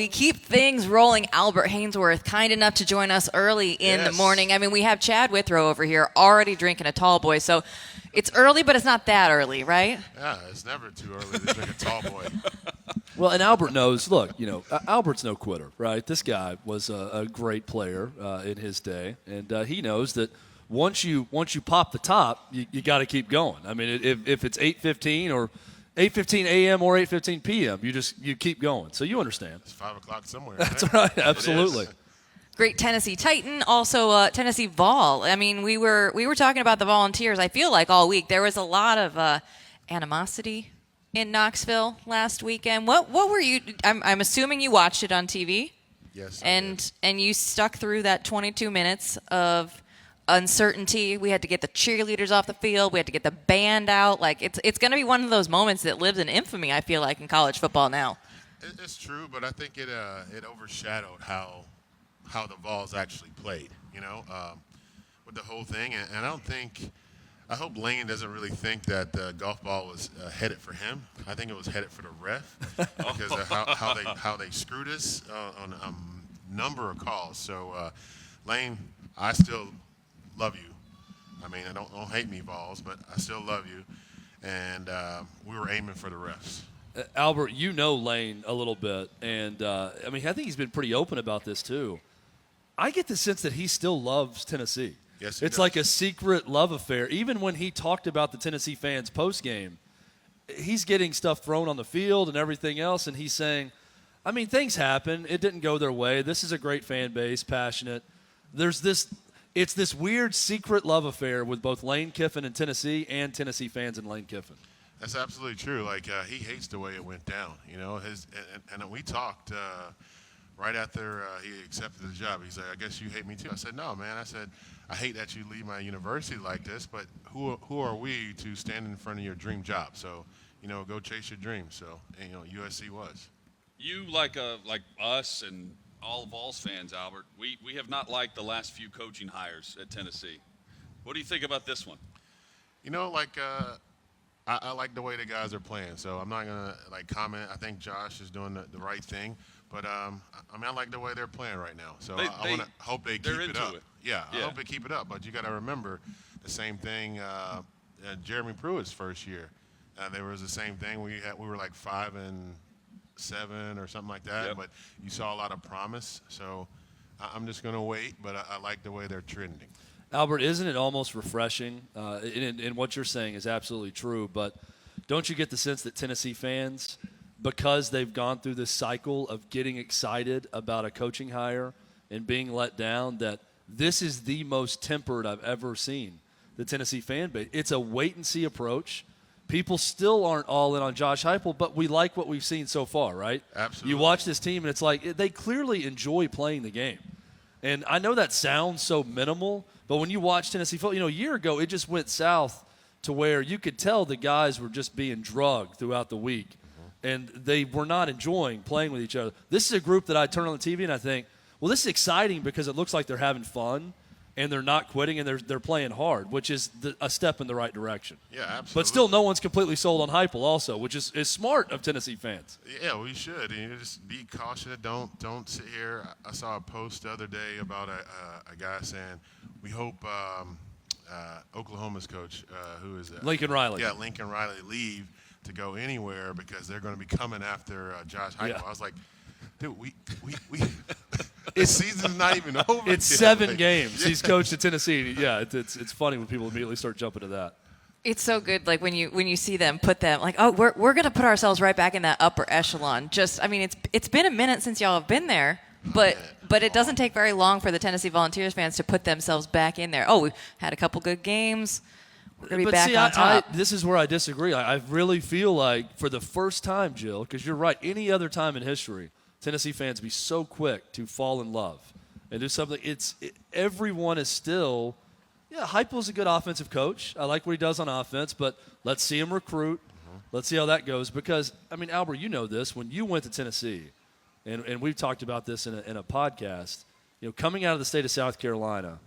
We keep things rolling. Albert Haynesworth, kind enough to join us early in the morning. I mean, we have Chad Withrow over here already drinking a tall boy. So it's early, but it's not that early, right? Yeah, it's never too early to drink a tall boy. Well, and Albert knows, look, Albert's no quitter, right? This guy was a great player in his day, and he knows that once you pop the top, you got to keep going. I mean, if it's 8:15 or 8:15 a.m. or 8:15 p.m., you keep going. So you understand. It's 5 o'clock somewhere. That's right, absolutely. Great Tennessee Titan, also Tennessee Vol. I mean, we were talking about the Volunteers. I feel like all week there was a lot of animosity in Knoxville last weekend. What were you? I'm assuming you watched it on TV. Yes. And you stuck through that 22 minutes of uncertainty. We had to get the cheerleaders off the field. We had to get the band out. Like it's going to be one of those moments that lives in infamy, I feel like, in college football now. It's true, but I think it overshadowed how the Vols actually played, with the whole thing. And I hope Lane doesn't really think that the golf ball was headed for him. I think it was headed for the ref because of how they screwed us on a number of calls. So, Lane, I still love you. I mean, don't hate me, Vols, but I still love you. And we were aiming for the refs. Albert, you know Lane a little bit, and I think he's been pretty open about this too. I get the sense that he still loves Tennessee. Yes, it's like a secret love affair. Even when he talked about the Tennessee fans post-game, he's getting stuff thrown on the field and everything else, and he's saying, things happen. It didn't go their way. This is a great fan base, passionate. It's this weird secret love affair with both Lane Kiffin and Tennessee fans and Lane Kiffin. That's absolutely true. Like, he hates the way it went down, and we talked right after he accepted the job. He's like, I guess you hate me too. I said, no, man. I said, I hate that you leave my university like this, but who are we to stand in front of your dream job? So, go chase your dreams. So, and, USC was. You, like us and all Vols fans, Albert, we have not liked the last few coaching hires at Tennessee. What do you think about this one? I like the way the guys are playing, so I'm not going to comment. I think Josh is doing the right thing. But, I like the way they're playing right now. So I want to hope they keep it up. Yeah, I hope they keep it up. But you got to remember the same thing Jeremy Pruitt's first year. There was the same thing. We were like 5-7 or something like that. Yep. But you saw a lot of promise. So I'm just going to wait. But I like the way they're trending. Albert, isn't it almost refreshing? And what you're saying is absolutely true. But don't you get the sense that Tennessee fans – because they've gone through this cycle of getting excited about a coaching hire and being let down, that this is the most tempered I've ever seen the Tennessee fan base. It's a wait-and-see approach. People still aren't all in on Josh Heupel, but we like what we've seen so far, right? Absolutely. You watch this team, and it's like they clearly enjoy playing the game. And I know that sounds so minimal, but when you watch Tennessee football, a year ago it just went south to where you could tell the guys were just being drugged throughout the week. And they were not enjoying playing with each other. This is a group that I turn on the TV and I think, well, this is exciting because it looks like they're having fun and they're not quitting and they're playing hard, which is a step in the right direction. Yeah, absolutely. But still, no one's completely sold on Heupel also, which is smart of Tennessee fans. Yeah, we should. Just be cautious. Don't sit here. I saw a post the other day about a guy saying, we hope Oklahoma's coach, who is that? Lincoln Riley. Yeah, Lincoln Riley leave to go anywhere because they're going to be coming after Josh Heupel. Yeah. I was like, dude, we the season's not even over. It's yet. 7 games. Yeah. He's coached at Tennessee. Yeah, it's funny when people immediately start jumping to that. It's so good, like when you see them put them like, oh, we're going to put ourselves right back in that upper echelon. It's been a minute since y'all have been there, but it doesn't take very long for the Tennessee Volunteers fans to put themselves back in there. Oh, we've had a couple good games. We're going to be back on top. This is where I disagree. I really feel like for the first time, Jill, because you're right, any other time in history, Tennessee fans be so quick to fall in love and do something. Everyone is still, Heupel's a good offensive coach. I like what he does on offense, but let's see him recruit. Let's see how that goes because, Albert, you know this. When you went to Tennessee, and we've talked about this in a podcast, coming out of the state of South Carolina,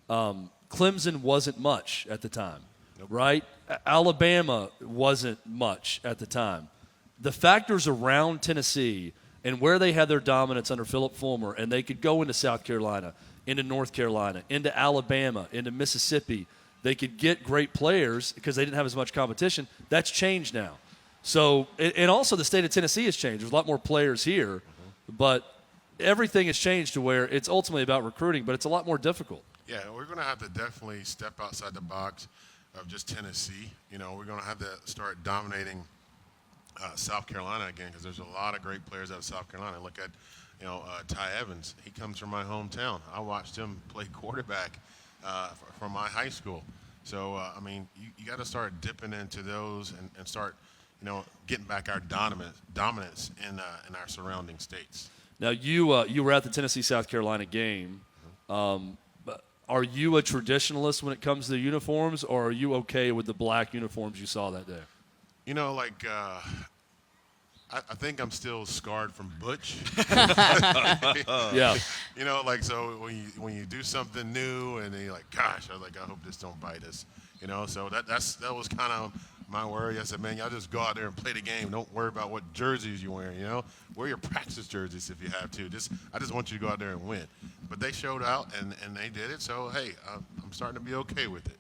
Clemson wasn't much at the time. Right? Alabama wasn't much at the time. The factors around Tennessee and where they had their dominance under Philip Fulmer, and they could go into South Carolina, into North Carolina, into Alabama, into Mississippi. They could get great players because they didn't have as much competition. That's changed now. So, and also the state of Tennessee has changed. There's a lot more players here, but everything has changed to where it's ultimately about recruiting, but it's a lot more difficult. Yeah, we're going to have to definitely step outside the box of just Tennessee. You know, we're going to have to start dominating South Carolina again, because there's a lot of great players out of South Carolina. Look at, Ty Evans. He comes from my hometown. I watched him play quarterback from my high school. So, you got to start dipping into those and start, getting back our dominance in our surrounding states. Now, you were at the Tennessee-South Carolina game. Are you a traditionalist when it comes to the uniforms, or are you okay with the black uniforms you saw that day? I think I'm still scarred from Butch. Yeah. So when you do something new and then you're like, gosh, I hope this don't bite us. So that was kind of my worry. I said, man, y'all just go out there and play the game. Don't worry about what jerseys you're wearing. Wear your practice jerseys if you have to. I just want you to go out there and win. But they showed out and they did it. So hey, I'm starting to be okay with it.